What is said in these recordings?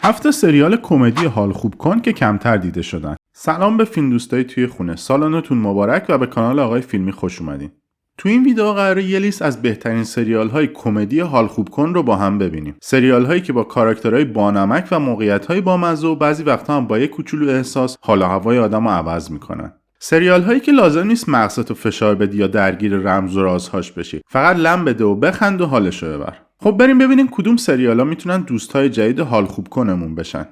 7 سریال کمدی حال خوب کن که کمتر دیده شدن. سلام به فیلم دوستای توی خونه. سالانتون مبارک و به کانال آقای فیلمی خوش اومدین. تو این ویدیو قراره یه لیست از بهترین سریال های کمدی حال خوب کن رو با هم ببینیم. سریال هایی که با کاراکترهای بانمک و موقعیت های بامزه و بعضی وقتا هم با یه کوچولو احساس حال و هوای آدمو عوض میکنن. سریال هایی که لازم نیست مغزتو فشار بدی یا درگیر رمز و رازهاش بشی. فقط لم بده و بخند و حالشو ببر. خب بریم ببینیم کدوم سریالا میتونن دوستای جدید حال خوب کنمون بشن.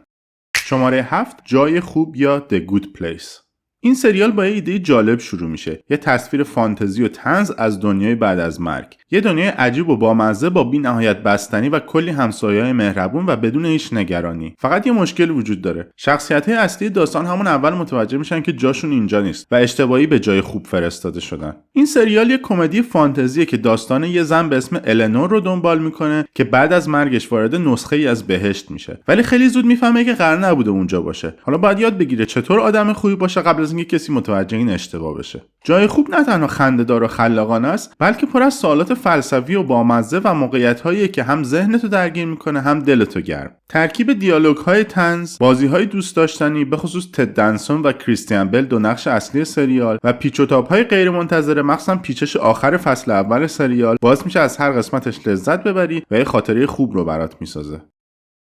شماره 7 جای خوب یا The Good Place. این سریال با یه ایده جالب شروع میشه. یه تصویر فانتزی و طنز از دنیای بعد از مرگ. یه دنیای عجیب و بامزه با بی‌نهایت بستنی و کلی همسایه‌های مهربون و بدون هیچ نگرانی. فقط یه مشکل وجود داره. شخصیت‌های اصلی داستان همون اول متوجه میشن که جاشون اینجا نیست و اشتباهی به جای خوب فرستاده شدن. این سریال یه کمدی فانتزیه که داستان یه زن به اسم النور رو دنبال میکنه که بعد از مرگش وارد نسخه‌ای از بهشت میشه. ولی خیلی زود میفهمه که قرار نبوده اونجا باشه. حالا باید یاد بگیره چطور آدم خوبی باشه قبل از اینکه کسی متوجه این اشتباه بشه. جای خوب نه تنها خنده‌دار و خلاقانه است، بلکه پر از سوالات فلسفی و بامزه و موقعیت‌هایی که هم ذهنتو درگیر میکنه هم دلتو گرم. ترکیب دیالوگ‌های طنز، بازی‌های دوست داشتنی به خصوص تد دنسون و کریستیان بل دو نقش اصلی سریال و پیچ و تاب‌های غیرمنتظره مخصوصاً پیچش آخر فصل اول سریال باعث میشه از هر قسمتش لذت ببری و یه خاطره خوب رو برات میسازه.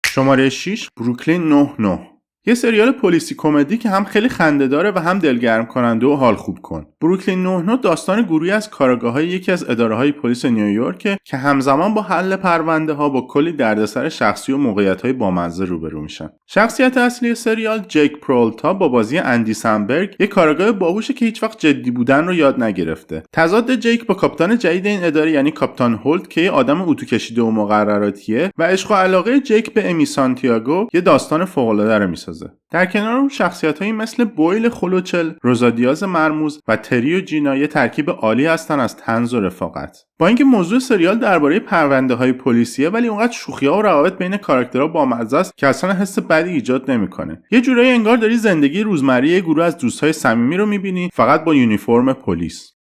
شماره 6 بروکلین 99. یه سریال پلیسی کمدی که هم خیلی خنده‌داره و هم دلگرم کننده و حال خوب کن. بروکلین 99 داستان گروهی از کارآگاه‌های یکی از اداره‌های پلیس نیویورک که همزمان با حل پرونده‌ها با کلی دردسر شخصی و موقعیت‌های بامزه روبرو میشن. شخصیت اصلی سریال جیک پرولتا با بازی اندی سامبرگ یک کارآگاه باهوشه که هیچ وقت جدی بودن رو یاد نگرفته. تضاد جیک با کاپیتان جدید این اداره یعنی کاپیتان هولت که یه آدم اتو کشیده و مقرراتیه و عشق و علاقه جیک به امی سانتیاگو یه داستان فوق‌العاده رو میسازه. در کنار اون شخصیت‌هایی مثل بویل خلوچل، روزادیاز مرموز و تری و جینا یه ترکیب عالی هستن از طنز و رفاقت. با اینکه موضوع سریال درباره پرونده‌های پلیسیه ولی اونقدر شوخی‌ها و روابط بین کاراکترها بامزه است که اصلا حس بدی ایجاد نمی‌کنه. یه جورایی انگار داری زندگی روزمره یه گروه از دوستای صمیمی رو می‌بینی فقط با یونیفرم پلیس.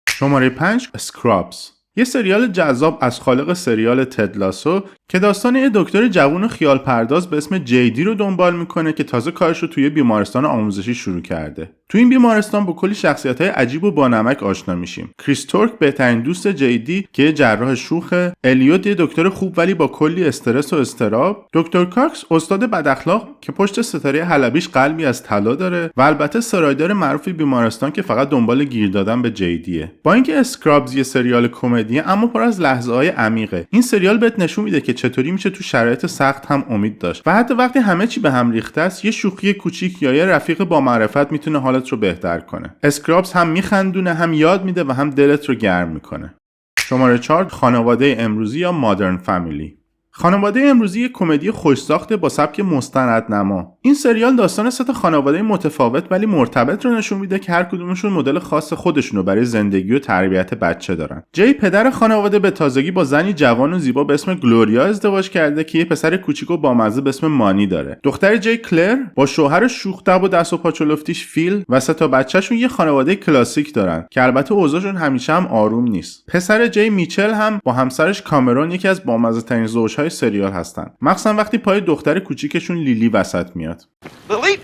شماره 5 اسکرابز. یه سریال جذاب از خالق سریال تد لاسو که داستان یه دکتر جوان و خیال پرداز به اسم جیدی رو دنبال میکنه که تازه کارش رو توی بیمارستان آموزشی شروع کرده. تو این بیمارستان با کلی شخصیت‌های عجیب و بانمک آشنا میشیم. کریس تورک بهترین دوست جیدی که یه جراح شوخه، الیوت یه دکتر خوب ولی با کلی استرس و اضطراب، دکتر کاکس استاد بداخلاق که پشت ستاره حلبیش قلبی از طلا داره و البته سرایدار معروف بیمارستان که فقط دنبال گیر دادن به جیدیه. با اینکه اسکرابز یه سریال کمدی اما پر از لحظه‌های عمیقه. این سریال بهت نشون میده که چطوری میشه تو شرایط سخت هم امید داشت و حتی وقتی همه چی به هم ریخته است یه شوخی کوچیک یا یه رفیق با معرفت میتونه حالت رو بهتر کنه. اسکرابز هم میخندونه، هم یاد میده و هم دلت رو گرم میکنه. شماره 4 خانواده امروزی یا مادرن فامیلی. خانواده امروزی یک کمدی خوش‌ساخته با سبک مستندنما. این سریال داستان 3 خانواده متفاوت ولی مرتبط رو نشون میده که هر کدومشون مدل خاص خودشونو برای زندگی و تربیت بچه دارن. جی پدر خانواده به تازگی با زنی جوان و زیبا به اسم گلوریا ازدواج کرده که یه پسر کوچیک و بامزه به اسم مانی داره. دختر جی کلر با شوهر شوخ طبع و دست و پاچولفتیش فیل و 3 بچه‌شون یه خانواده کلاسیک دارن که البته اوضاعشون همیشه هم آروم نیست. پسر جی میچل هم با همسرش کامرون یکی از بامزه‌ترین زوج‌های سریال هستن، مخصوصا وقتی پای دختر کوچیکشون لیلی وسط میاد. لیلی!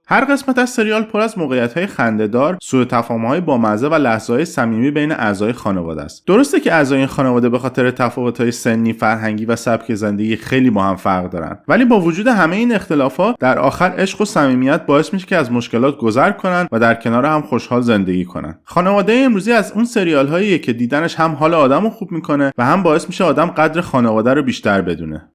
هر قسمت از سریال پر از موقعیت‌های خنده‌دار، سوء تفاهم‌های بامزه و لحظه‌های صمیمی بین اعضای خانواده است. درسته که اعضای این خانواده به خاطر تفاوت‌های سنی، فرهنگی و سبک زندگی خیلی با هم فرق دارن، ولی با وجود همه این اختلافات در آخر عشق و صمیمیت باعث میشه که از مشکلات گذر کنن و در کنار هم خوشحال زندگی کنن. خانواده امروزی از اون سریال‌هاییه که دیدنش هم حال آدمو خوب میکنه و هم باعث میشه آدم قدر خانواده رو بیشتر بدونه.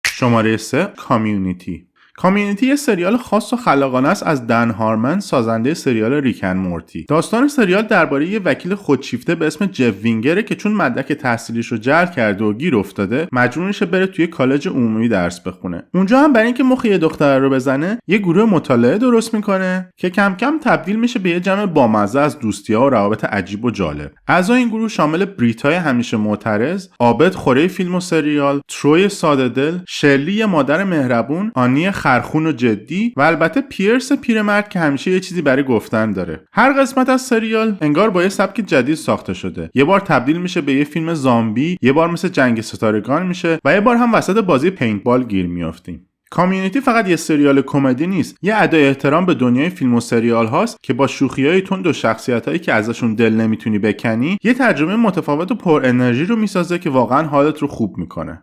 شماره 3 کامیونیتی. کامیونیتی یه سریال خاص و خلاقانه است از دن هارمن، سازنده سریال ریکن مورتی. داستان سریال درباره یه وکیل خودشیفته به اسم جف وینگره که چون مدرک تحصیلیش رو جعل کرده و گیر افتاده مجبور میشه بره توی کالج عمومی درس بخونه. اونجا هم برای اینکه مخ یه دختر رو بزنه یه گروه مطالعه درست میکنه که کم کم تبدیل میشه به یه جمع بامزه از دوستی‌ها و روابط عجیب و جالب. اعضای این گروه شامل بریتای همیشه معترض، عابد خوره فیلم و سریال، تروی ساده‌دل، شرلی مادر مهربون، آنی پرخون و جدی، و البته پیرس پیرمرد که همیشه یه چیزی برای گفتن داره. هر قسمت از سریال انگار با یه سبک جدید ساخته شده. یه بار تبدیل میشه به یه فیلم زامبی، یه بار مثل جنگ ستارگان میشه و یه بار هم وسط بازی پینتبال گیر میافتیم. کامیونیتی فقط یه سریال کمدی نیست، یه ادای احترام به دنیای فیلم و سریال هاست که با شوخیای تند و شخصیتایی که ازشون دل نمیتونی بکنی، یه ترجمه متفاوت و پر انرژی رو میسازه که واقعا حالت رو خوب میکنه.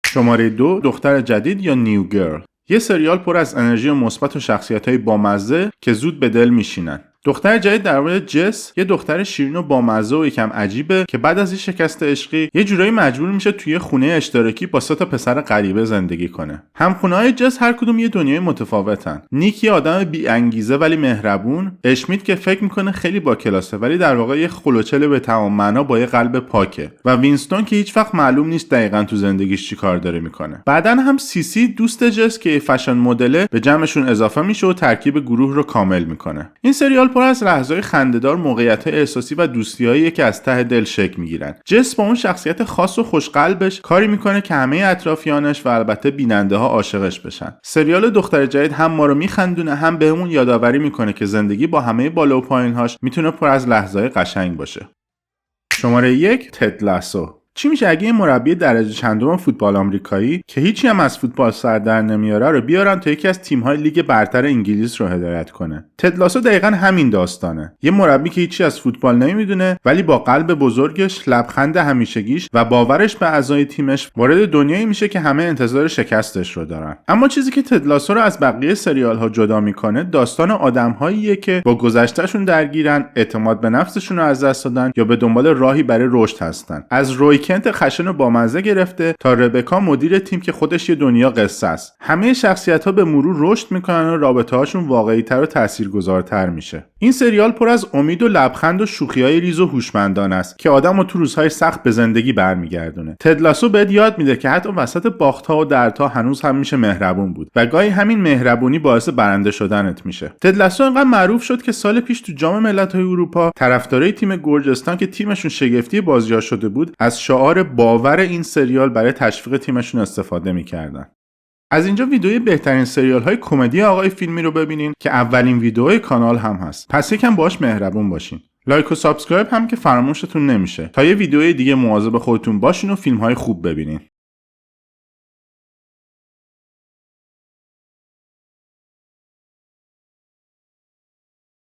شماره 2، دختر جدید یا نیو گرل. یه سریال پر از انرژی مثبت و شخصیتای بامزه که زود به دل میشینن. دختر جدید در مورد جس، یه دختر شیرین و بامزه و یکم عجیبه که بعد از یه شکست عشقی یه جورایی مجبور میشه توی خونه اشتراکی با 3 تا پسر غریبه زندگی کنه. همخونه‌های جس هر کدوم یه دنیای متفاوتن. نیک یه آدم بی انگیزه ولی مهربون، اشمیت که فکر میکنه خیلی با کلاسه ولی در واقع یه خلوچل به تمام معنا با یه قلب پاکه، و وینستون که هیچ وقت معلوم نیست دقیقاً تو زندگیش چیکار داره میکنه. بعدن هم سیسی دوست جس که فشن مدل به جمعشون اضافه میشه و ترکیب گروه رو کامل میکنه. این سریال پر از لحظه‌های خنده‌دار، موقعیت‌های احساسی و دوستی‌هایی که از ته دل شکل می‌گیرن. جس با اون شخصیت خاص و خوشقلبش کاری می‌کنه که همه اطرافیانش و البته بیننده‌ها عاشقش بشن. سریال دختر جدید هم ما رو می‌خندونه، هم بهمون یادآوری می‌کنه که زندگی با همه بالا و پایین‌هاش میتونه پر از لحظه‌های قشنگ باشه. شماره 1، تد لاسو. چی میشه اگه این مربی درجه چندم فوتبال آمریکایی که هیچی هم از فوتبال سر در نمیاره رو بیارن تا یکی از تیم‌های لیگ برتر انگلیس رو هدایت کنه؟ تد لاسو دقیقاً همین داستانه. یه مربی که هیچی از فوتبال نمیدونه ولی با قلب بزرگش، لبخند همیشگیش و باورش به اعضای تیمش وارد دنیایی میشه که همه انتظار شکستش رو دارن. اما چیزی که تد لاسو رو از بقیه سریال‌ها جدا میکنه داستان آدم‌هاییه که با گذشتهشون درگیرن، اعتماد به نفسشون رو از دست دادن یا به دنبال راهی برای رشد هستن. از روی کنت خشن و بامزه گرفته تا ربکا مدیر تیم که خودش یه دنیا قصه است. همه شخصیت‌ها به مرور رشد میکنن و رابطه‌هاشون واقعی‌تر و تاثیرگذارتر میشه. این سریال پر از امید و لبخند و شوخی‌های ریز و هوشمندانه است که آدمو تو روزهای سخت به زندگی برمیگردونه. تد لاسو بهت یاد میده که حتی وسط باخت‌ها و دردها هنوز هم میشه مهربون بود و گاهی همین مهربونی باعث برنده شدنت میشه. تد لاسو انقدر معروف شد که سال پیش تو جام ملت‌های اروپا طرفدارای تیم گرجستان که تیمشون شگفتی بازی‌ها شده بود از شعار باور این سریال برای تشویق تیمشون استفاده می‌کردن. از اینجا ویدیوی بهترین سریال‌های کمدی آقای فیلمی رو ببینین که اولین ویدیوی کانال هم هست. پس یکم باهاش مهربون باشین. لایک و سابسکرایب هم که فراموشتون نمیشه. تا یه ویدیوی دیگه مواظب خودتون باشین و فیلم‌های خوب ببینین.